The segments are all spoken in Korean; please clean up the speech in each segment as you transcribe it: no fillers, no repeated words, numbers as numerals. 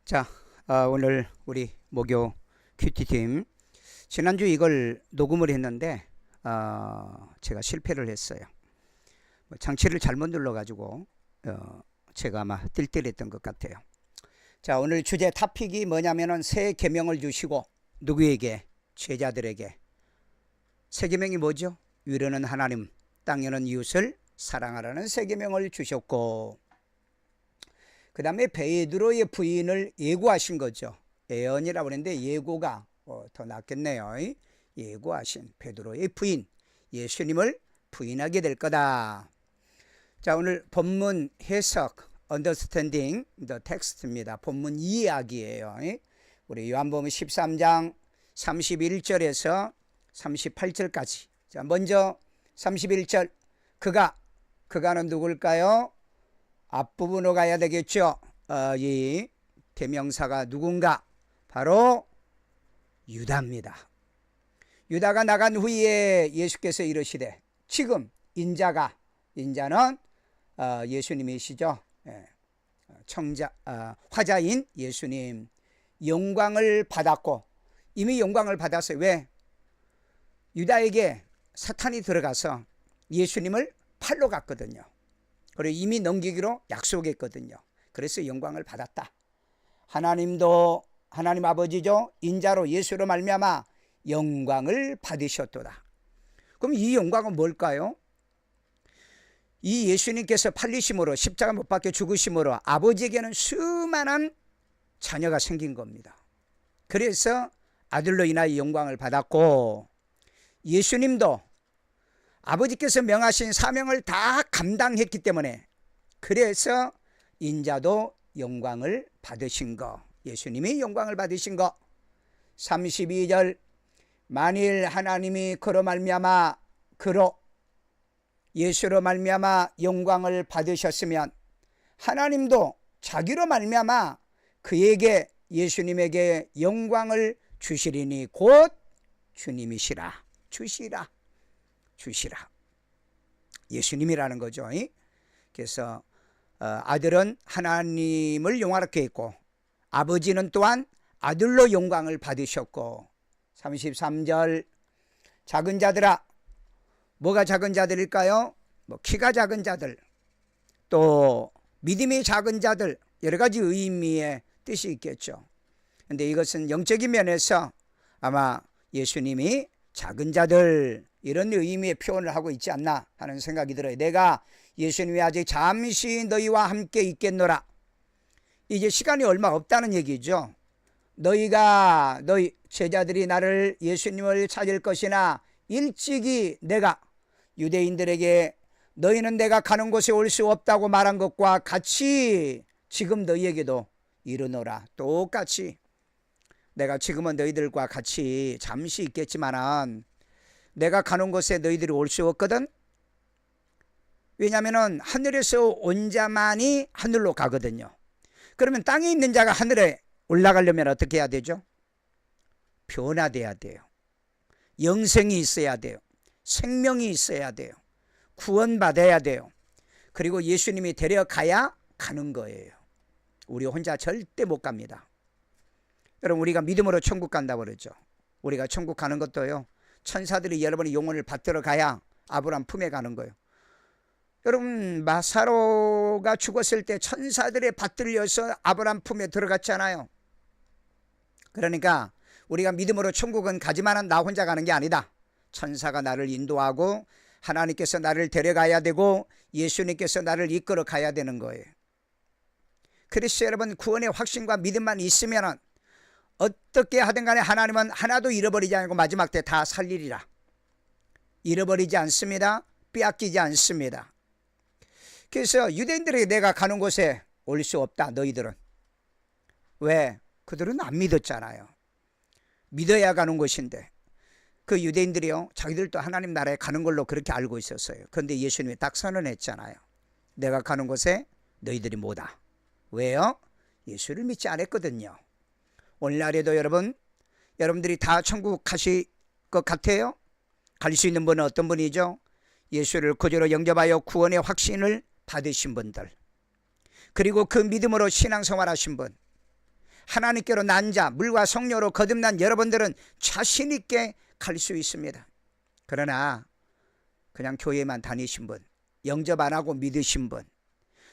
자, 오늘 우리 목요 큐티팀 지난주 이걸 녹음을 했는데 제가 실패를 했어요. 장치를 잘못 눌러가지고 제가 아마 띨띨했던 것 같아요. 자, 오늘 주제 토픽이 뭐냐면은 새 계명을 주시고 누구에게? 제자들에게. 새 계명이 뭐죠? 위로는 하나님, 땅에는 이웃을 사랑하라는 새 계명을 주셨고, 그 다음에 베드로의 부인을 예고하신 거죠. 예언이라고 그랬는데 예고가 더 낫겠네요. 예고하신 베드로의 부인, 예수님을 부인하게 될 거다. 자, 오늘 본문 해석, Understanding the Text입니다. 본문 이야기예요. 우리 요한복음 13장 31절에서 38절까지. 자, 먼저 31절, 그가는 누굴까요? 앞부분으로 가야 되겠죠. 이 대명사가 누군가? 바로 유다입니다. 유다가 나간 후에 예수께서 이르시되, 지금 인자는 예수님이시죠. 화자인 예수님 영광을 받았고, 이미 영광을 받았어요. 왜? 유다에게 사탄이 들어가서 예수님을 팔러 갔거든요. 그리고 이미 넘기기로 약속했거든요. 그래서 영광을 받았다. 하나님 아버지죠. 인자로 예수로 말미암아 영광을 받으셨도다. 그럼 이 영광은 뭘까요? 이 예수님께서 팔리심으로, 십자가 못 박혀 죽으심으로 아버지에게는 수많은 자녀가 생긴 겁니다. 그래서 아들로 인하여 영광을 받았고, 예수님도 아버지께서 명하신 사명을 다 감당했기 때문에, 그래서 인자도 영광을 받으신 거, 예수님이 영광을 받으신 거. 32절, 만일 하나님이 예수로 말미암아 영광을 받으셨으면 하나님도 자기로 말미암아 그에게, 예수님에게 영광을 주시리니 곧 주님이시라. 주시라. 예수님이라는 거죠. 그래서 아들은 하나님을 영화롭게 했고, 아버지는 또한 아들로 영광을 받으셨고. 33절, 작은 자들아. 뭐가 작은 자들일까요? 키가 작은 자들, 또 믿음이 작은 자들, 여러 가지 의미의 뜻이 있겠죠. 근데 이것은 영적인 면에서 아마 예수님이 작은 자들, 이런 의미의 표현을 하고 있지 않나 하는 생각이 들어요. 내가 예수님이 아직 잠시 너희와 함께 있겠노라. 이제 시간이 얼마 없다는 얘기죠. 너희 제자들이 예수님을 찾을 것이나 일찍이 내가 유대인들에게 너희는 내가 가는 곳에 올 수 없다고 말한 것과 같이 지금 너희에게도 이르노라. 똑같이 내가 지금은 너희들과 같이 잠시 있겠지만은 내가 가는 곳에 너희들이 올 수 없거든. 왜냐하면 하늘에서 온 자만이 하늘로 가거든요. 그러면 땅에 있는 자가 하늘에 올라가려면 어떻게 해야 되죠? 변화돼야 돼요. 영생이 있어야 돼요. 생명이 있어야 돼요. 구원받아야 돼요. 그리고 예수님이 데려가야 가는 거예요. 우리 혼자 절대 못 갑니다. 여러분, 우리가 믿음으로 천국 간다고 그러죠. 우리가 천국 가는 것도요, 천사들이 여러분의 영혼을 받들어 가야 아브라함 품에 가는 거예요. 여러분, 마사로가 죽었을 때 천사들의 받들려서 아브라함 품에 들어갔잖아요. 그러니까 우리가 믿음으로 천국은 가지만은 나 혼자 가는 게 아니다. 천사가 나를 인도하고 하나님께서 나를 데려가야 되고 예수님께서 나를 이끌어 가야 되는 거예요. 그래서 여러분, 구원의 확신과 믿음만 있으면 어떻게 하든 간에 하나님은 하나도 잃어버리지 않고 마지막 때 다 살리리라. 잃어버리지 않습니다. 빼앗기지 않습니다. 그래서 유대인들에게 내가 가는 곳에 올 수 없다, 너희들은. 왜? 그들은 안 믿었잖아요. 믿어야 가는 곳인데. 그 유대인들이요, 자기들도 하나님 나라에 가는 걸로 그렇게 알고 있었어요. 그런데 예수님이 딱 선언했잖아요. 내가 가는 곳에 너희들이 못 와. 왜요? 예수를 믿지 않았거든요. 오늘날에도 여러분들이 다 천국 가실 것 같아요? 갈 수 있는 분은 어떤 분이죠? 예수를 구주로 영접하여 구원의 확신을 받으신 분들, 그리고 그 믿음으로 신앙생활 하신 분, 하나님께로 난 자, 물과 성령으로 거듭난 여러분들은 자신 있게 갈 수 있습니다. 그러나 그냥 교회만 다니신 분, 영접 안 하고 믿으신 분,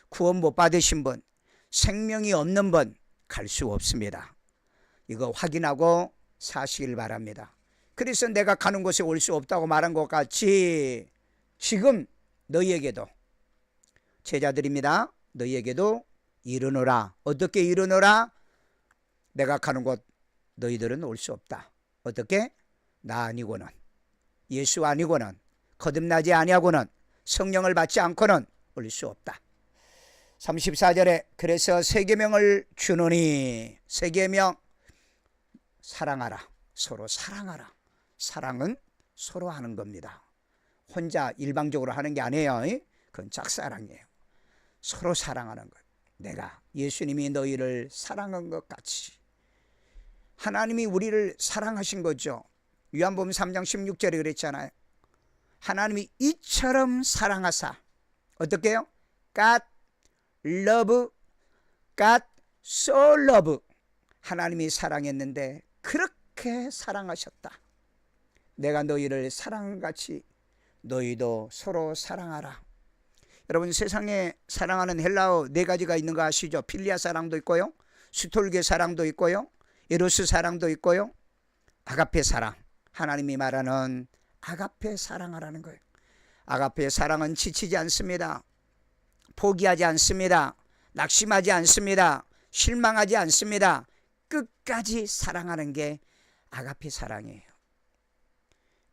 구원 못 받으신 분, 생명이 없는 분 갈 수 없습니다. 이거 확인하고 사시길 바랍니다. 그래서 내가 가는 곳에 올 수 없다고 말한 것 같이 지금 너희에게도, 제자들입니다, 너희에게도 이르노라. 어떻게 이르노라? 내가 가는 곳 너희들은 올 수 없다. 어떻게? 나 아니고는, 예수 아니고는, 거듭나지 아니하고는, 성령을 받지 않고는 올 수 없다. 34절에 그래서 새 계명을 주노니, 새 계명, 사랑하라. 서로 사랑하라. 사랑은 서로 하는 겁니다. 혼자 일방적으로 하는 게 아니에요. 그건 짝사랑이에요. 서로 사랑하는 것. 내가 예수님이 너희를 사랑한 것 같이 하나님이 우리를 사랑하신 거죠. 요한복음 3장 16절에 그랬잖아요. 하나님이 이처럼 사랑하사, 어떻게 해요? God love, God so love. 하나님이 사랑했는데 그렇게 사랑하셨다. 내가 너희를 사랑같이 너희도 서로 사랑하라. 여러분, 세상에 사랑하는 헬라어 4가지가 있는 거 아시죠? 필리아 사랑도 있고요, 스톨게 사랑도 있고요, 에로스 사랑도 있고요, 아가페 사랑. 하나님이 말하는 아가페 사랑하라는 거예요. 아가페 사랑은 지치지 않습니다. 포기하지 않습니다. 낙심하지 않습니다. 실망하지 않습니다. 끝까지 사랑하는 게 아가페 사랑이에요.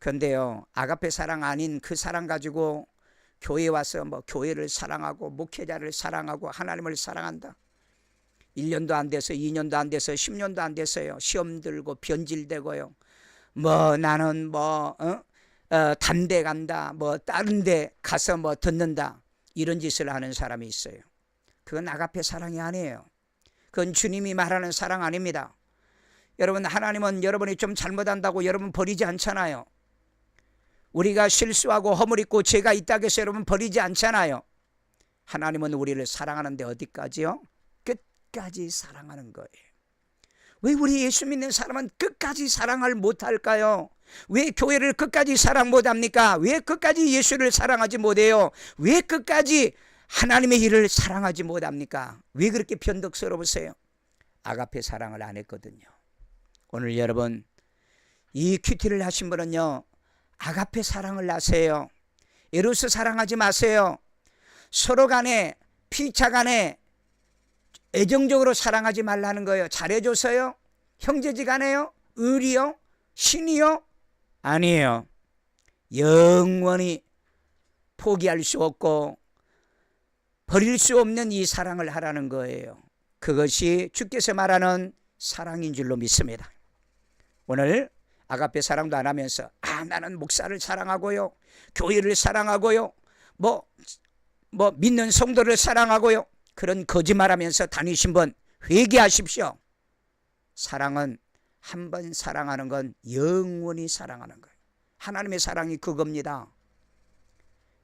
그런데요, 아가페 사랑 아닌 그 사랑 가지고 교회에 와서 교회를 사랑하고 목회자를 사랑하고 하나님을 사랑한다. 1년도 안 돼서 2년도 안 돼서 10년도 안 돼서요, 시험 들고 변질되고요, 나는 담대 간다, 다른 데 가서 듣는다, 이런 짓을 하는 사람이 있어요. 그건 아가페 사랑이 아니에요. 그건 주님이 말하는 사랑 아닙니다. 여러분, 하나님은 여러분이 좀 잘못한다고 여러분 버리지 않잖아요. 우리가 실수하고 허물 있고 죄가 있다고 해서 여러분 버리지 않잖아요. 하나님은 우리를 사랑하는데 어디까지요? 끝까지 사랑하는 거예요. 왜 우리 예수 믿는 사람은 끝까지 사랑을 못할까요? 왜 교회를 끝까지 사랑 못합니까? 왜 끝까지 예수를 사랑하지 못해요? 왜 끝까지 하나님의 일을 사랑하지 못합니까? 왜 그렇게 변덕스러우세요? 아가페 사랑을 안 했거든요. 오늘 여러분, 이 큐티를 하신 분은요, 아가페 사랑을 하세요. 에로스 사랑하지 마세요. 서로 간에, 피차 간에 애정적으로 사랑하지 말라는 거예요. 잘해줘서요? 형제지간에요? 의리요? 신이요? 아니에요. 영원히 포기할 수 없고 버릴 수 없는 이 사랑을 하라는 거예요. 그것이 주께서 말하는 사랑인 줄로 믿습니다. 오늘 아가페 사랑도 안 하면서 나는 목사를 사랑하고요, 교회를 사랑하고요, 믿는 성도를 사랑하고요, 그런 거짓말하면서 다니신 분 회개하십시오. 사랑은 한 번 사랑하는 건 영원히 사랑하는 거예요. 하나님의 사랑이 그겁니다.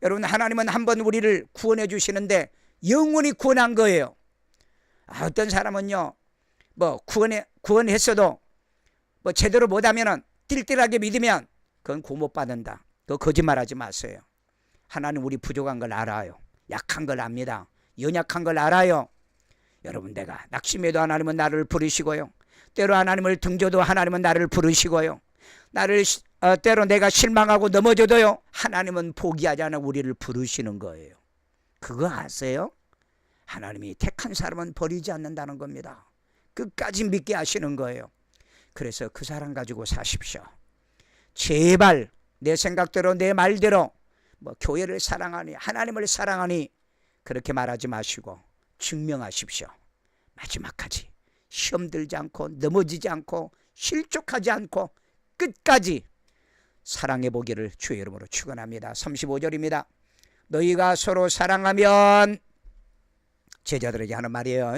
여러분, 하나님은 한 번 우리를 구원해 주시는데 영원히 구원한 거예요. 어떤 사람은요, 구원했어도 제대로 못하면은 띨띨하게 믿으면 그건 구원 못 받는다. 그거 거짓말하지 마세요. 하나님 우리 부족한 걸 알아요. 약한 걸 압니다. 연약한 걸 알아요. 여러분, 내가 낙심해도 하나님은 나를 부르시고요, 때로 하나님을 등져도 하나님은 나를 부르시고요, 때로 내가 실망하고 넘어져도요, 하나님은 포기하지 않아 우리를 부르시는 거예요. 그거 아세요? 하나님이 택한 사람은 버리지 않는다는 겁니다. 끝까지 믿게 하시는 거예요. 그래서 그 사랑 가지고 사십시오. 제발 내 생각대로 내 말대로 교회를 사랑하니 하나님을 사랑하니 그렇게 말하지 마시고 증명하십시오. 마지막까지 시험 들지 않고 넘어지지 않고 실족하지 않고 끝까지 사랑해 보기를 주의 이름으로 축원합니다. 35절입니다. 너희가 서로 사랑하면, 제자들에게 하는 말이에요.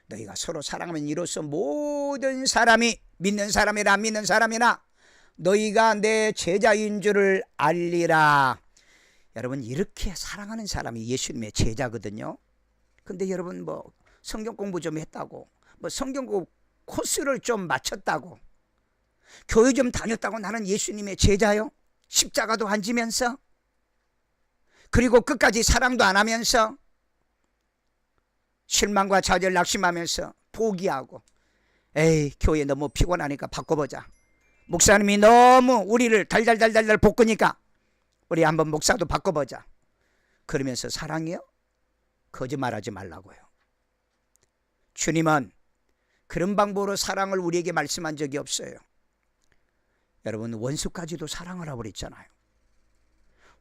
너희가 서로 사랑하면 이로써 모든 사람이, 믿는 사람이나 안 믿는 사람이나 너희가 내 제자인 줄을 알리라. 여러분, 이렇게 사랑하는 사람이 예수님의 제자거든요. 근데 여러분, 성경 공부 좀 했다고 성경 코스를 좀 맞췄다고, 교회 좀 다녔다고 나는 예수님의 제자요? 십자가도 안 지면서, 그리고 끝까지 사랑도 안 하면서, 실망과 좌절 낙심하면서 포기하고, 에이 교회 너무 피곤하니까 바꿔보자, 목사님이 너무 우리를 달달달달달 볶으니까 우리 한번 목사도 바꿔보자, 그러면서 사랑이요? 거짓말하지 말라고요. 주님은 그런 방법으로 사랑을 우리에게 말씀한 적이 없어요. 여러분, 원수까지도 사랑하라고 그랬잖아요.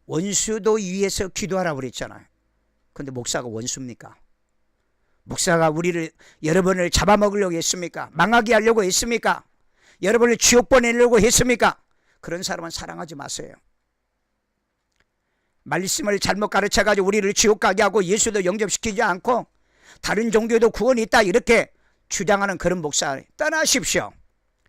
원수도 위해서 기도하라고 그랬잖아요. 근데 목사가 원수입니까? 목사가 우리를, 여러분을 잡아먹으려고 했습니까? 망하게 하려고 했습니까? 여러분을 지옥 보내려고 했습니까? 그런 사람은 사랑하지 마세요. 말씀을 잘못 가르쳐가지고 우리를 지옥 가게 하고 예수도 영접시키지 않고 다른 종교도 구원이 있다 이렇게 주장하는 그런 목사 떠나십시오.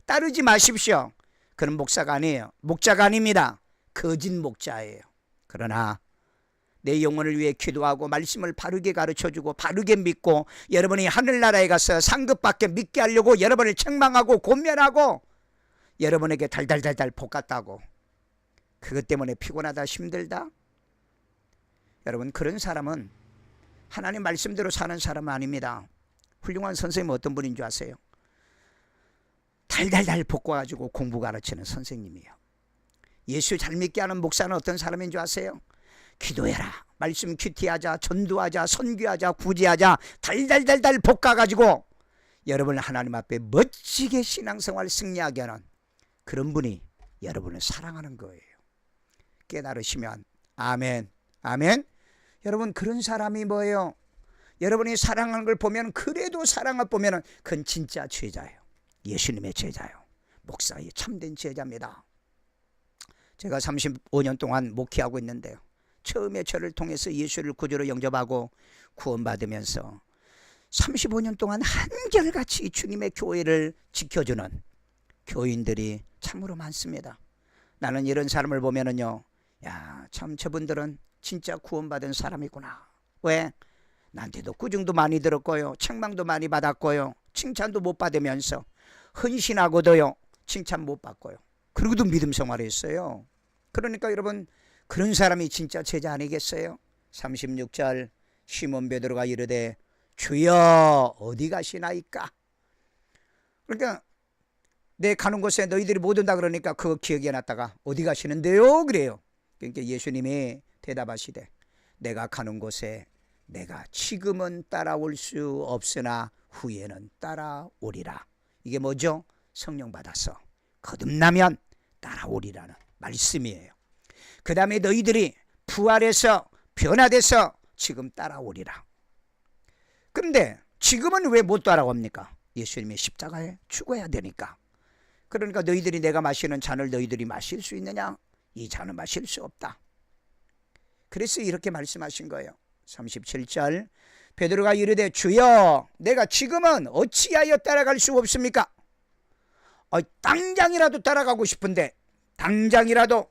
따르지 마십시오. 그런 목사가 아니에요. 목자가 아닙니다. 거짓 목자예요. 그러나 내 영혼을 위해 기도하고 말씀을 바르게 가르쳐주고 바르게 믿고 여러분이 하늘나라에 가서 상급받게 믿게 하려고 여러분을 책망하고 권면하고 여러분에게 달달달달 볶았다고, 그것 때문에 피곤하다 힘들다? 여러분, 그런 사람은 하나님 말씀대로 사는 사람은 아닙니다. 훌륭한 선생님은 어떤 분인 줄 아세요? 달달달 볶아가지고 공부 가르치는 선생님이에요. 예수 잘 믿게 하는 목사는 어떤 사람인 줄 아세요? 기도해라, 말씀 큐티하자, 전도하자, 선교하자, 구제하자, 달달달달 볶아가지고 여러분을 하나님 앞에 멋지게 신앙생활 승리하게 하는 그런 분이 여러분을 사랑하는 거예요. 깨달으시면 아멘, 아멘. 여러분, 그런 사람이 뭐예요? 여러분이 사랑하는 걸 보면, 그래도 사랑을 보면 그건 진짜 제자예요. 예수님의 제자예요. 목사의 참된 제자입니다. 제가 35년 동안 목회하고 있는데요, 처음에 저를 통해서 예수를 구주로 영접하고 구원받으면서 35년 동안 한결같이 주님의 교회를 지켜주는 교인들이 참으로 많습니다. 나는 이런 사람을 보면은요, 야, 참 저분들은 진짜 구원받은 사람이구나. 왜? 나한테도 꾸중도 많이 들었고요, 책망도 많이 받았고요, 칭찬도 못 받으면서 헌신하고도요 칭찬 못 받고요, 그리고도 믿음 생활을 했어요. 그러니까 여러분, 그런 사람이 진짜 제자 아니겠어요? 36절, 시몬 베드로가 이르되 주여 어디 가시나이까? 그러니까 내 가는 곳에 너희들이 못 온다 그러니까 그거 기억해 놨다가 어디 가시는데요? 그래요. 그러니까 예수님이 대답하시되 내가 가는 곳에 내가 지금은 따라올 수 없으나 후에는 따라오리라. 이게 뭐죠? 성령 받아서 거듭나면 따라오리라는 말씀이에요. 그 다음에 너희들이 부활해서 변화돼서 지금 따라오리라. 그런데 지금은 왜 못 따라옵니까? 예수님이 십자가에 죽어야 되니까. 그러니까 너희들이 내가 마시는 잔을 너희들이 마실 수 있느냐? 이 잔을 마실 수 없다. 그래서 이렇게 말씀하신 거예요. 37절, 베드로가 이르되 주여 내가 지금은 어찌하여 따라갈 수 없습니까? 당장이라도 따라가고 싶은데, 당장이라도,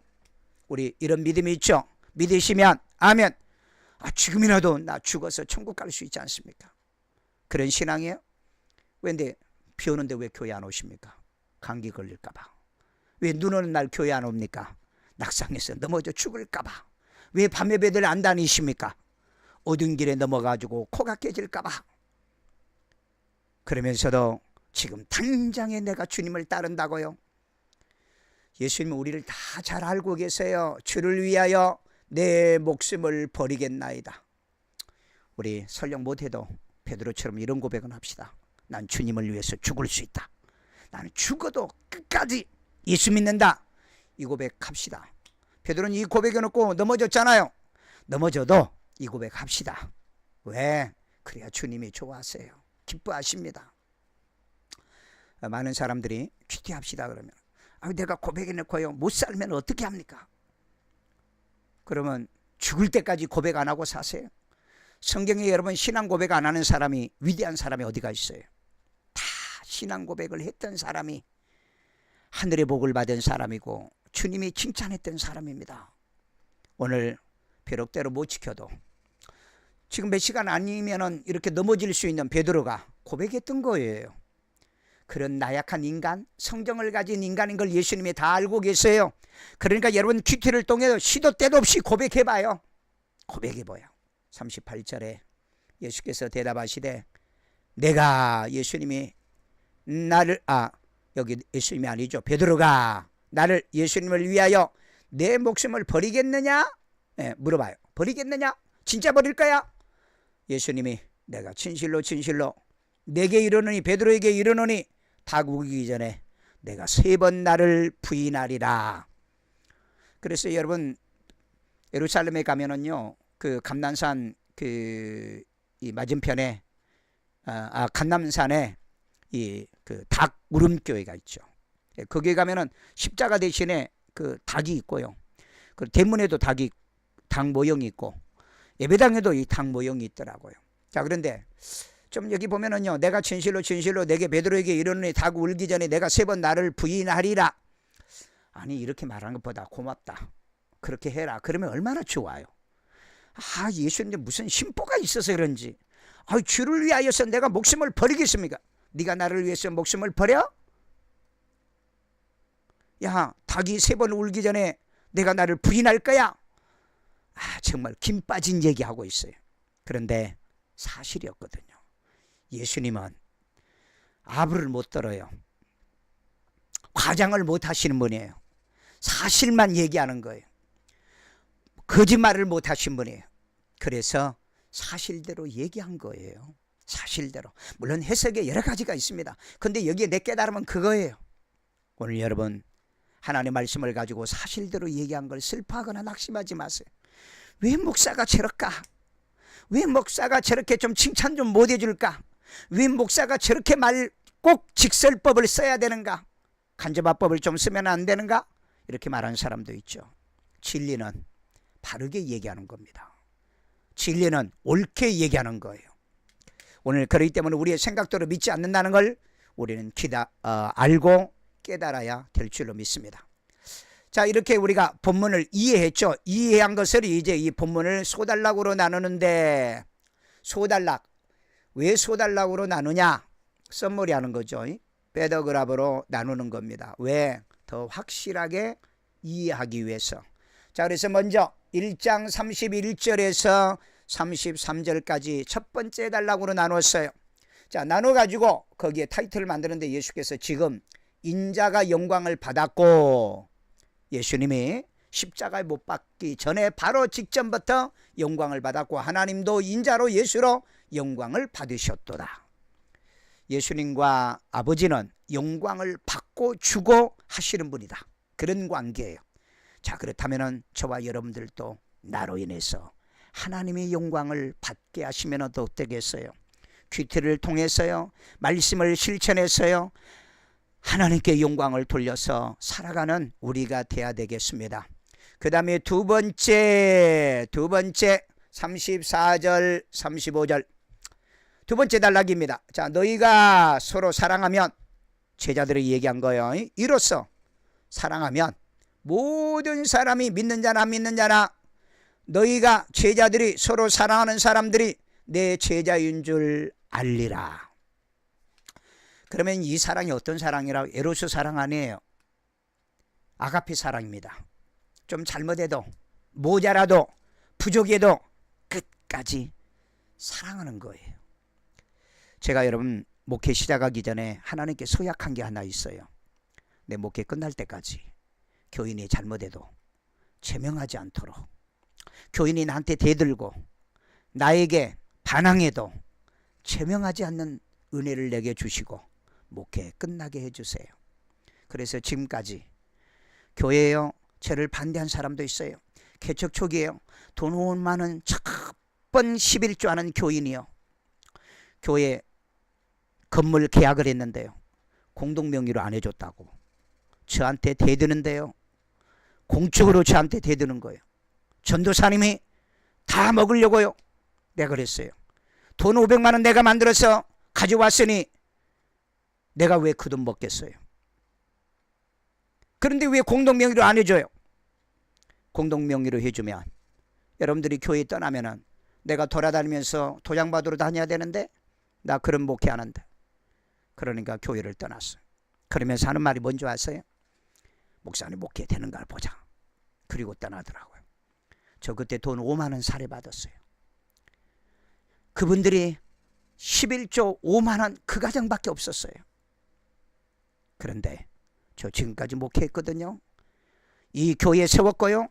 우리 이런 믿음이 있죠? 믿으시면 아멘. 지금이라도 나 죽어서 천국 갈 수 있지 않습니까? 그런 신앙이에요? 근데 비 오는데 왜 교회 안 오십니까? 감기 걸릴까 봐. 왜 눈 오는 날 교회 안 옵니까? 낙상해서 넘어져 죽을까 봐. 왜 밤에 배들 안 다니십니까? 어두운 길에 넘어가지고 코가 깨질까 봐. 그러면서도 지금 당장에 내가 주님을 따른다고요? 예수님은 우리를 다 잘 알고 계세요. 주를 위하여 내 목숨을 버리겠나이다. 우리 설령 못해도 베드로처럼 이런 고백은 합시다. 난 주님을 위해서 죽을 수 있다. 나는 죽어도 끝까지 예수 믿는다. 이 고백합시다. 베드로는 이 고백해놓고 넘어졌잖아요. 넘어져도 이 고백합시다. 왜? 그래야 주님이 좋아하세요. 기뻐하십니다. 많은 사람들이 큐티합시다 그러면, 내가 고백해놓고요 못 살면 어떻게 합니까? 그러면 죽을 때까지 고백 안 하고 사세요? 성경에 여러분 신앙 고백 안 하는 사람이, 위대한 사람이 어디가 있어요? 다 신앙 고백을 했던 사람이 하늘의 복을 받은 사람이고 주님이 칭찬했던 사람입니다. 오늘 비록 때로 못 지켜도 지금 몇 시간 아니면 이렇게 넘어질 수 있는 베드로가 고백했던 거예요. 그런 나약한 인간, 성정을 가진 인간인 걸 예수님이 다 알고 계세요. 그러니까 여러분 큐티를 통해서 시도 때도 없이 고백해봐요. 고백해봐요. 38절에 예수께서 대답하시되 내가 예수님이 나를 여기 예수님이 아니죠. 베드로가 나를 예수님을 위하여 내 목숨을 버리겠느냐? 네, 물어봐요. 버리겠느냐? 진짜 버릴 거야? 예수님이 내가 진실로 진실로 내게 이르노니 베드로에게 이르노니 닭 우기기 전에 내가 3번 나를 부인하리라. 그래서 여러분 예루살렘에 가면은요 그 감난산 이 맞은편에 감남산에 이 그 닭 울음교회가 있죠. 거기에 가면은 십자가 대신에 그 닭이 있고요. 그 대문에도 닭 모형이 있고 예배당에도 이 닭 모형이 있더라고요. 자, 그런데 좀 여기 보면은요 내가 진실로 진실로 내게 베드로에게 이르노니 닭 울기 전에 내가 3번 나를 부인하리라. 아니 이렇게 말하는 것보다 고맙다. 그렇게 해라. 그러면 얼마나 좋아요. 예수님 무슨 심보가 있어서 그런지 주를 위하여서 내가 목숨을 버리겠습니까? 네가 나를 위해서 목숨을 버려? 야, 닭이 3번 울기 전에 내가 나를 부인할 거야? 정말 김 빠진 얘기하고 있어요. 그런데 사실이었거든요. 예수님은 아부를 못 들어요. 과장을 못 하시는 분이에요. 사실만 얘기하는 거예요. 거짓말을 못 하신 분이에요. 그래서 사실대로 얘기한 거예요. 사실대로. 물론 해석에 여러 가지가 있습니다. 근데 여기에 내 깨달음은 그거예요. 오늘 여러분 하나님의 말씀을 가지고 사실대로 얘기한 걸 슬퍼하거나 낙심하지 마세요. 왜 목사가 저럴까? 왜 목사가 저렇게 좀 칭찬 좀 못 해줄까? 왜 목사가 저렇게 꼭 직설법을 써야 되는가? 간접화법을 좀 쓰면 안 되는가? 이렇게 말하는 사람도 있죠. 진리는 바르게 얘기하는 겁니다. 진리는 옳게 얘기하는 거예요. 오늘 그렇기 때문에 우리의 생각대로 믿지 않는다는 걸 우리는 알고 깨달아야 될 줄로 믿습니다. 자, 이렇게 우리가 본문을 이해했죠. 이해한 것을 이제 이 본문을 소단락으로 나누는데, 소단락, 왜 소단락으로 나누냐? 썸머리 하는 거죠. 패더그раф으로 나누는 겁니다. 왜? 더 확실하게 이해하기 위해서. 자, 그래서 먼저 1장 31절에서 33절까지 첫 번째 단락으로 나눴어요. 자, 나눠가지고 거기에 타이틀을 만드는데 예수께서 지금 인자가 영광을 받았고, 예수님이 십자가에 못 박기 전에 바로 직전부터 영광을 받았고 하나님도 인자로 예수로 영광을 받으셨도다. 예수님과 아버지는 영광을 받고 주고 하시는 분이다. 그런 관계예요. 자, 그렇다면 저와 여러분들도 나로 인해서 하나님의 영광을 받게 하시면 어떻겠어요? 큐티를 통해서요, 말씀을 실천해서요, 하나님께 영광을 돌려서 살아가는 우리가 돼야 되겠습니다. 그 다음에 두 번째 34절 35절 두 번째 단락입니다. 자, 너희가 서로 사랑하면, 제자들이 얘기한 거예요. 이로써 사랑하면 모든 사람이 믿는 자나 안 믿는 자나 너희가 제자들이 서로 사랑하는 사람들이 내 제자인 줄 알리라. 그러면 이 사랑이 어떤 사랑이라고? 에로스 사랑 아니에요. 아가페 사랑입니다. 좀 잘못해도 모자라도 부족해도 끝까지 사랑하는 거예요. 제가 여러분 목회 시작하기 전에 하나님께 서약한 게 하나 있어요. 내 목회 끝날 때까지 교인이 잘못해도 제명하지 않도록, 교인이 나한테 대들고 나에게 반항해도 제명하지 않는 은혜를 내게 주시고 목회 끝나게 해주세요. 그래서 지금까지 교회에요, 저를 반대한 사람도 있어요. 개척 초기에요, 돈 많은 첫번 11조 하는 교인이요, 교회 건물 계약을 했는데요, 공동명의로 안 해줬다고 저한테 대드는데요, 공적으로 저한테 대드는 거예요. 전도사님이 다 먹으려고요. 내가 그랬어요. 돈 500만 원 내가 만들어서 가져왔으니 내가 왜 그 돈 먹겠어요? 그런데 왜 공동명의로 안 해줘요? 공동명의로 해주면 여러분들이 교회 떠나면은 내가 돌아다니면서 도장 받으러 다녀야 되는데 나 그런 목회 안 한다. 그러니까 교회를 떠났어요. 그러면서 하는 말이 뭔지 아세요? 목사님 목회 되는가 보자. 그리고 떠나더라고요. 저 그때 돈 5만 원 살해받았어요. 그분들이 11조 5만 원 그 가정밖에 없었어요. 그런데 저 지금까지 목회했거든요. 이 교회 세웠고요.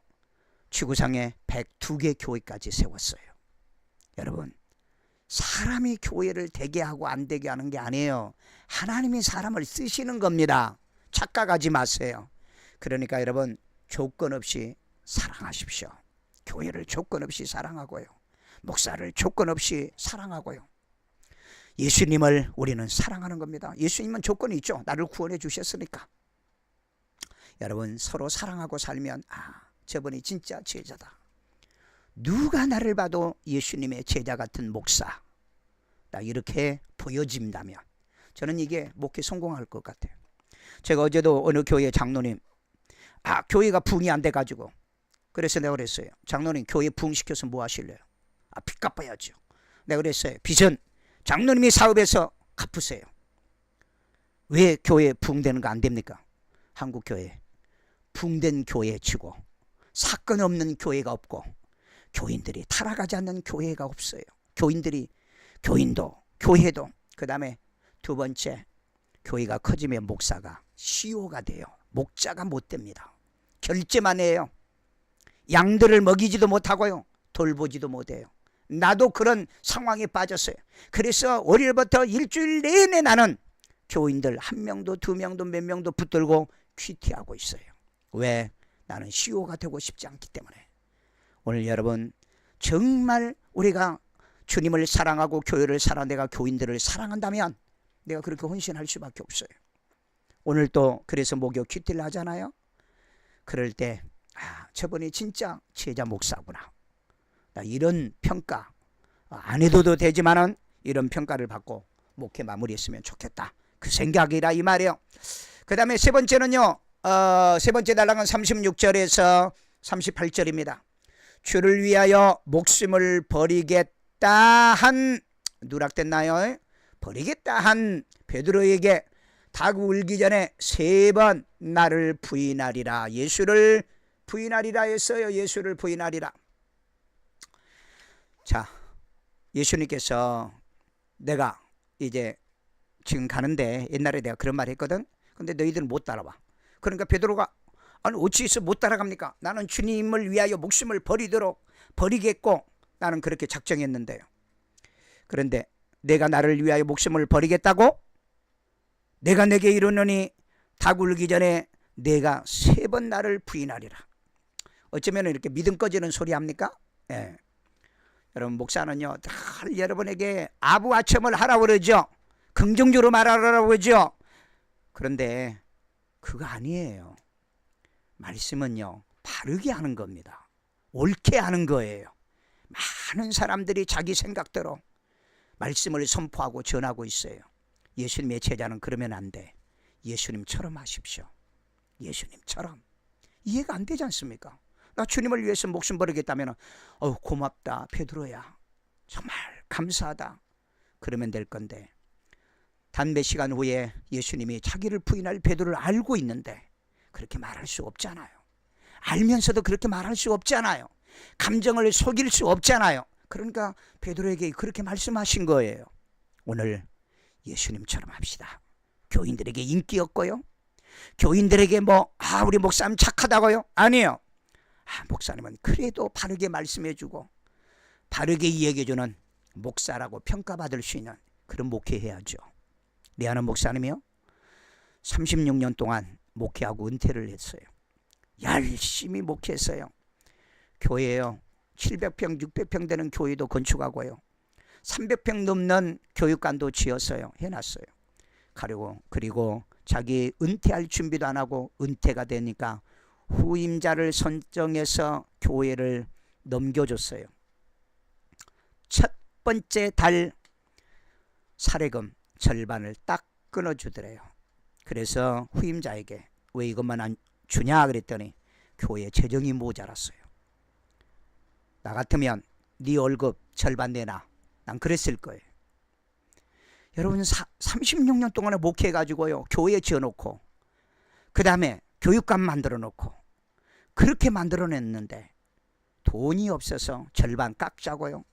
지구상에 102개 교회까지 세웠어요. 여러분, 사람이 교회를 되게 하고 안 되게 하는 게 아니에요. 하나님이 사람을 쓰시는 겁니다. 착각하지 마세요. 그러니까 여러분, 조건 없이 사랑하십시오. 교회를 조건 없이 사랑하고요. 목사를 조건 없이 사랑하고요. 예수님을 우리는 사랑하는 겁니다. 예수님은 조건이 있죠. 나를 구원해 주셨으니까. 여러분, 서로 사랑하고 살면 저분이 진짜 제자다. 누가 나를 봐도 예수님의 제자 같은 목사, 나 이렇게 보여진다면 저는 이게 목회 성공할 것 같아요. 제가 어제도 어느 교회 장로님, 교회가 부흥이 안 돼가지고, 그래서 내가 그랬어요. 장로님, 교회 부흥시켜서 뭐 하실래요? 빚 갚아야죠. 내가 그랬어요. 빚은 장로님이 사업해서 갚으세요. 왜 교회 부흥되는 거 안 됩니까? 한국 교회 부흥된 교회 치고 사건 없는 교회가 없고, 교인들이 타락하지 않는 교회가 없어요. 교인도 교회도. 그 다음에 두 번째, 교회가 커지면 목사가 CEO가 돼요. 목자가 못 됩니다. 결제만 해요. 양들을 먹이지도 못하고요, 돌보지도 못해요. 나도 그런 상황에 빠졌어요. 그래서 월요일부터 일주일 내내 나는 교인들 한 명도 두 명도 몇 명도 붙들고 퀴티하고 있어요. 왜? 나는 CEO가 되고 싶지 않기 때문에. 오늘 여러분, 정말 우리가 주님을 사랑하고 교회를 사랑하고 내가 교인들을 사랑한다면 내가 그렇게 헌신할 수밖에 없어요. 오늘 또 그래서 목욕 퀴티를 하잖아요. 그럴 때 저분이 진짜 제자 목사구나. 나 이런 평가 안 해도 되지만은 이런 평가를 받고 목회 마무리했으면 좋겠다. 그 생각이라 이 말이에요. 그 다음에 세 번째는요. 세 번째 단락은 36절에서 38절입니다. 주를 위하여 목숨을 버리겠다 한, 누락됐나요? 버리겠다 한 베드로에게 닭 울기 전에 3번 나를 부인하리라. 예수를 부인하리라 했어요. 예수를 부인하리라. 자, 예수님께서 내가 이제 지금 가는데, 옛날에 내가 그런 말 했거든. 근데 너희들은 못 따라와. 그러니까 베드로가 어찌해서 못 따라갑니까? 나는 주님을 위하여 목숨을 버리겠고 나는 그렇게 작정했는데요. 그런데 내가 나를 위하여 목숨을 버리겠다고? 내가 내게 이르노니 닭 울기 전에 내가 3번 나를 부인하리라. 어쩌면 이렇게 믿음 꺼지는 소리 합니까? 예. 여러분, 목사는요 늘 여러분에게 아부아첨을 하라고 그러죠. 긍정적으로 말하라고 그러죠. 그런데 그거 아니에요. 말씀은요 바르게 하는 겁니다. 옳게 하는 거예요. 많은 사람들이 자기 생각대로 말씀을 선포하고 전하고 있어요. 예수님의 제자는 그러면 안 돼. 예수님처럼 하십시오. 예수님처럼. 이해가 안 되지 않습니까? 나 주님을 위해서 목숨 버리겠다면 고맙다 베드로야, 정말 감사하다, 그러면 될 건데, 단 몇 시간 후에 예수님이 자기를 부인할 베드로를 알고 있는데 그렇게 말할 수 없잖아요. 알면서도 그렇게 말할 수 없잖아요. 감정을 속일 수 없잖아요. 그러니까 베드로에게 그렇게 말씀하신 거예요. 오늘 예수님처럼 합시다. 교인들에게 인기 없고요, 교인들에게 우리 목사님 착하다고요? 아니에요. 목사님은 그래도 바르게 말씀해주고 바르게 이야기해주는 목사라고 평가받을 수 있는 그런 목회해야죠. 내 아는 목사님이요 36년 동안 목회하고 은퇴를 했어요. 열심히 목회했어요. 교회요 700평 600평 되는 교회도 건축하고요 300평 넘는 교육관도 지었어요. 해놨어요. 그리고 자기 은퇴할 준비도 안 하고 은퇴가 되니까 후임자를 선정해서 교회를 넘겨줬어요. 첫 번째 달 사례금 절반을 딱 끊어주더래요. 그래서 후임자에게 왜 이것만 안 주냐 그랬더니 교회 재정이 모자랐어요. 나 같으면 네 월급 절반 내놔. 난 그랬을 거예요. 여러분 36년 동안에 목회해가지고요, 교회 지어놓고 그 다음에 교육관 만들어 놓고 그렇게 만들어냈는데 돈이 없어서 절반 깎자고요.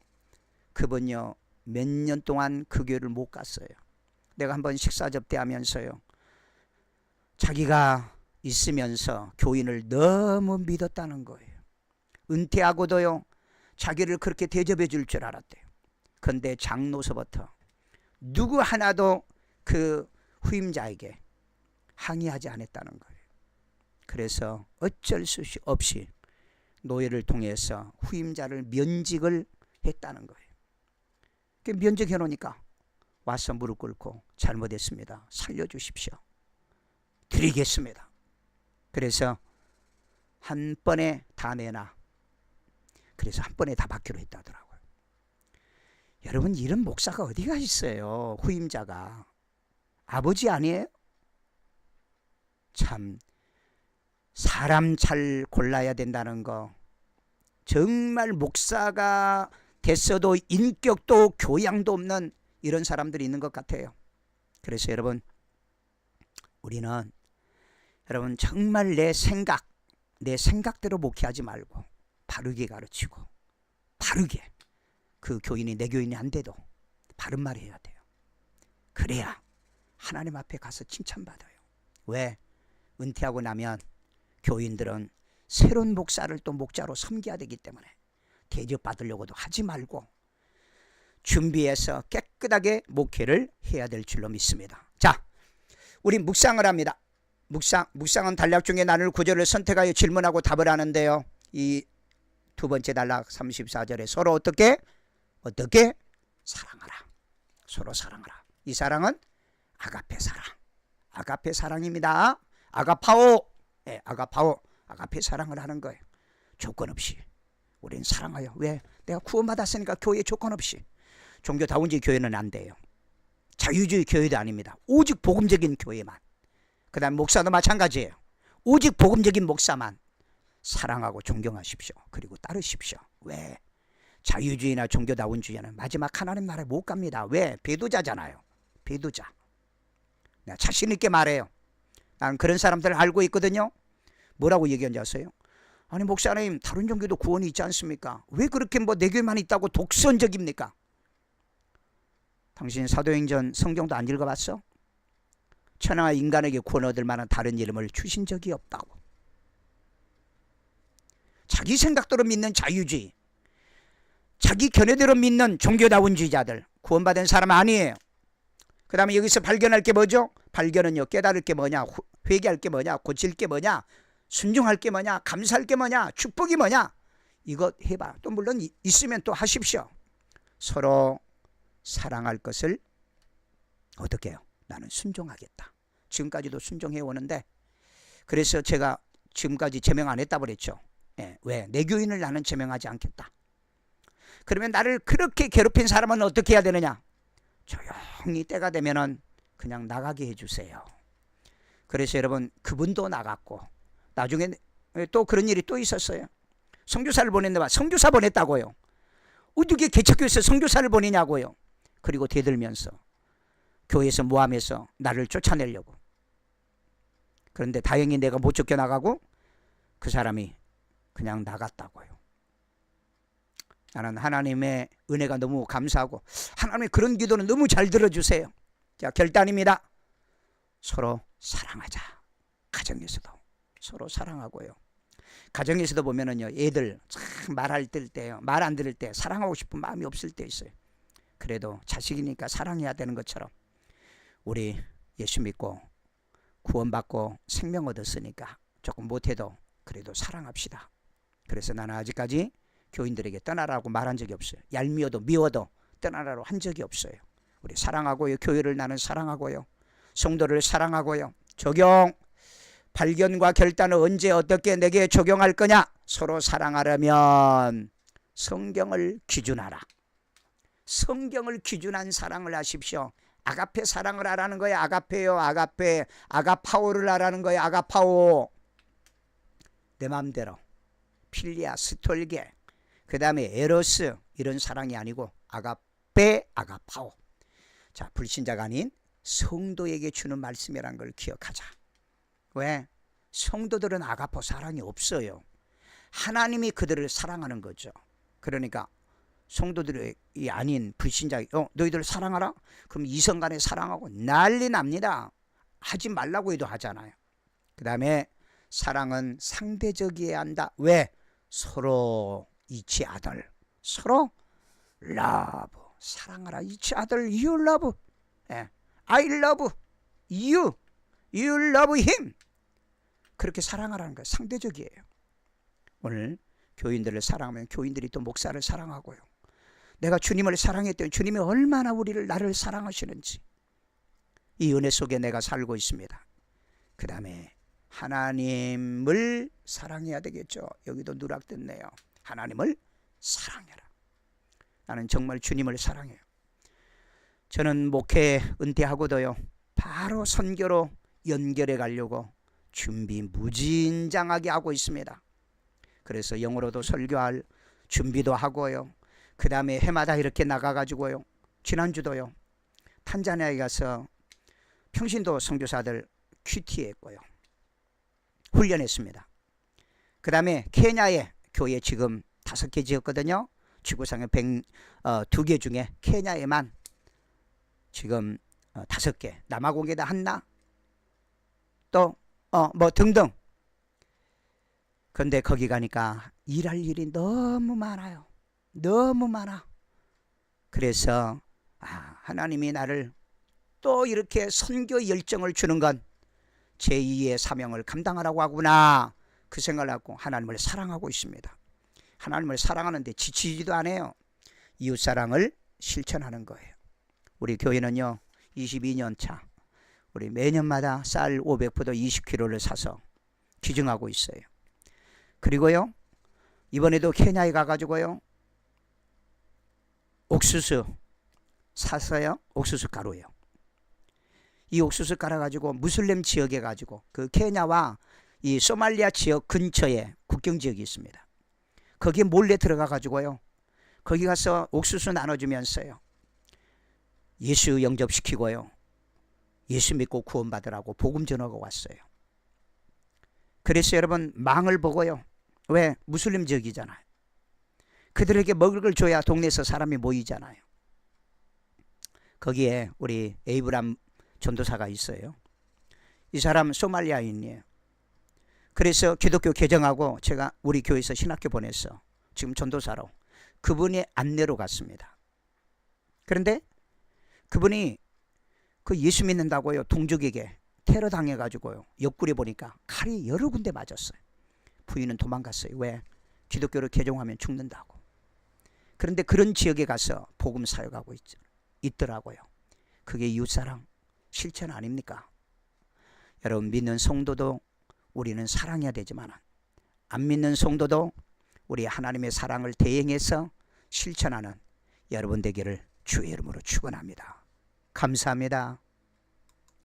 그분요 몇 년 동안 그 교회를 못 갔어요. 내가 한번 식사 접대하면서요, 자기가 있으면서 교인을 너무 믿었다는 거예요. 은퇴하고도요 자기를 그렇게 대접해 줄 줄 알았대요. 그런데 장로서부터 누구 하나도 그 후임자에게 항의하지 않았다는 거예요. 그래서 어쩔 수 없이 노예를 통해서 후임자를 면직을 했다는 거예요. 면직해 놓으니까 와서 무릎 꿇고 잘못했습니다, 살려주십시오, 드리겠습니다. 그래서 한 번에 다 내놔. 그래서 한 번에 다 받기로 했다더라고요. 여러분, 이런 목사가 어디가 있어요? 후임자가 아버지 아니에요? 참 사람 잘 골라야 된다는 거, 정말 목사가 됐어도 인격도 교양도 없는 이런 사람들이 있는 것 같아요. 그래서 여러분, 우리는 여러분 정말 내 생각대로 목회하지 말고 바르게 가르치고, 바르게, 그 교인이 내 교인이 안 돼도 바른 말 해야 돼요. 그래야 하나님 앞에 가서 칭찬받아요. 왜? 은퇴하고 나면 교인들은 새로운 목사를 또 목자로 섬겨야 되기 때문에 대접받으려고도 하지 말고 준비해서 깨끗하게 목회를 해야 될 줄로 믿습니다. 자, 우리 묵상을 합니다. 묵상은 단락 중에 나눌 구절을 선택하여 질문하고 답을 하는데요, 이 두 번째 단락 34절에 서로 어떻게 사랑하라. 서로 사랑하라. 이 사랑은 아가페 사랑. 아가페 사랑입니다. 아가파오. 네, 아가페 사랑을 하는 거예요. 조건 없이 우리는 사랑해요. 왜? 내가 구원받았으니까 교회 조건 없이. 종교다운지 교회는 안 돼요. 자유주의 교회도 아닙니다. 오직 복음적인 교회만. 그 다음 목사도 마찬가지예요. 오직 복음적인 목사만 사랑하고 존경하십시오. 그리고 따르십시오. 왜? 자유주의나 종교다운주의는 마지막 하나님 나라에 못 갑니다. 왜? 배도자잖아요. 배도자. 내가 자신 있게 말해요. 나는 그런 사람들을 알고 있거든요. 뭐라고 얘기하는지 아세요? 아니 목사님, 다른 종교도 구원이 있지 않습니까? 왜 그렇게 내 교회만 있다고 독선적입니까? 당신 사도행전 성경도 안 읽어봤어? 천하와 인간에게 구원 얻을 만한 다른 이름을 주신 적이 없다고. 자기 생각대로 믿는 자유주의, 자기 견해대로 믿는 종교다운주의자들 구원받은 사람 아니에요. 그 다음에 여기서 발견할 게 뭐죠? 발견은요, 깨달을 게 뭐냐, 회개할 게 뭐냐, 고칠 게 뭐냐, 순종할 게 뭐냐, 감사할 게 뭐냐, 축복이 뭐냐, 이거 해봐. 또 물론 있으면 또 하십시오. 서로 사랑할 것을 어떻게 해요? 나는 순종하겠다. 지금까지도 순종해 오는데, 그래서 제가 지금까지 제명 안 했다고 그랬죠. 예, 왜? 내 교인을 나는 제명하지 않겠다. 그러면 나를 그렇게 괴롭힌 사람은 어떻게 해야 되느냐? 조용히 때가 되면은 그냥 나가게 해주세요. 그래서 여러분, 그분도 나갔고, 나중에 또 그런 일이 또 있었어요. 선교사를 보냈는데, 선교사 보냈다고요. 어떻게 개척교회에서 선교사를 보내냐고요. 그리고 대들면서 교회에서 모함해서 나를 쫓아내려고. 그런데 다행히 내가 못 쫓겨나가고 그 사람이 그냥 나갔다고요. 나는 하나님의 은혜가 너무 감사하고, 하나님의 그런 기도는 너무 잘 들어주세요. 자, 결단입니다. 서로 사랑하자. 가정에서도 서로 사랑하고요. 가정에서도 보면은요, 애들 참 말할 때요, 말 안 들을 때 사랑하고 싶은 마음이 없을 때 있어요. 그래도 자식이니까 사랑해야 되는 것처럼 우리 예수 믿고 구원받고 생명 얻었으니까 조금 못해도 그래도 사랑합시다. 그래서 나는 아직까지 교인들에게 떠나라고 말한 적이 없어요. 얄미워도 미워도 떠나라고 한 적이 없어요. 우리 사랑하고요. 교회를 나는 사랑하고요. 성도를 사랑하고요. 적용. 발견과 결단을 언제 어떻게 내게 적용할 거냐? 서로 사랑하려면 성경을 기준하라. 성경을 기준한 사랑을 하십시오. 아가페 사랑을 하라는 거예요. 아가페요. 아가페. 아가파오를 하라는 거예요. 아가파오. 내 마음대로. 필리아, 스톨게, 그 다음에 에로스, 이런 사랑이 아니고 아가페, 아가파오. 자, 불신자가 아닌 성도에게 주는 말씀이라는 걸 기억하자. 왜? 성도들은 아가포 사랑이 없어요. 하나님이 그들을 사랑하는 거죠. 그러니까 성도들이 아닌 불신자, 너희들 사랑하라? 그럼 이성 간에 사랑하고 난리 납니다. 하지 말라고 해도 하잖아요. 그 다음에 사랑은 상대적이어야 한다. 왜? 서로 each other, 서로 love, 사랑하라. each other, you love, I love you, you love him. 그렇게 사랑하라는 거예요. 상대적이에요. 오늘 교인들을 사랑하면 교인들이 또 목사를 사랑하고요. 내가 주님을 사랑했더니 주님이 얼마나 나를 사랑하시는지 이 은혜 속에 내가 살고 있습니다. 그 다음에 하나님을 사랑해야 되겠죠. 여기도 누락됐네요. 하나님을 사랑해라. 나는 정말 주님을 사랑해요. 저는 목회 은퇴하고도요, 바로 선교로 연결해 가려고 준비 무진장하게 하고 있습니다. 그래서 영어로도 설교할 준비도 하고요. 그 다음에 해마다 이렇게 나가가지고요, 지난주도요 탄자니아에 가서 평신도 선교사들 큐티 했고요, 훈련했습니다. 그 다음에 케냐에 교회 지금 5개 지었거든요. 지구상에 2개 중에 케냐에만 지금 5개, 남아공에다 하나, 또 뭐 등등. 근데 거기 가니까 일할 일이 너무 많아요. 너무 많아. 그래서 하나님이 나를 또 이렇게 선교 열정을 주는 건 제2의 사명을 감당하라고 하구나, 그 생각을 하고 하나님을 사랑하고 있습니다. 하나님을 사랑하는데 지치지도 않아요. 이웃사랑을 실천하는 거예요. 우리 교회는요 22년 차, 우리 매년마다 쌀 500포도 20kg를 사서 기증하고 있어요. 그리고요 이번에도 케냐에 가가지고요 옥수수 사서요, 옥수수 가루요. 이 옥수수 깔아가지고 무슬림 지역에 가지고 그 케냐와 이 소말리아 지역 근처에 국경 지역이 있습니다. 거기에 몰래 들어가 가지고요 거기 가서 옥수수 나눠주면서요 예수 영접시키고요 예수 믿고 구원받으라고 복음 전하고 왔어요. 그래서 여러분 망을 보고요, 왜? 무슬림 지역이잖아요. 그들에게 먹을 걸 줘야 동네에서 사람이 모이잖아요. 거기에 우리 에이브람 전도사가 있어요. 이 사람 소말리아인이에요. 그래서 기독교 개정하고 제가 우리 교회에서 신학교 보냈어. 지금 전도사로. 그분의 안내로 갔습니다. 그런데 그분이 그 예수 믿는다고요 동족에게 테러 당해가지고요 옆구리 보니까 칼이 여러 군데 맞았어요. 부인은 도망갔어요. 왜? 기독교를 개종하면 죽는다고. 그런데 그런 지역에 가서 복음 사역하고 있더라고요. 그게 이웃사랑 실천 아닙니까? 여러분, 믿는 성도도 우리는 사랑해야 되지만 안 믿는 성도도 우리 하나님의 사랑을 대행해서 실천하는 여러분 되기를 주의 이름으로 축원합니다. 감사합니다.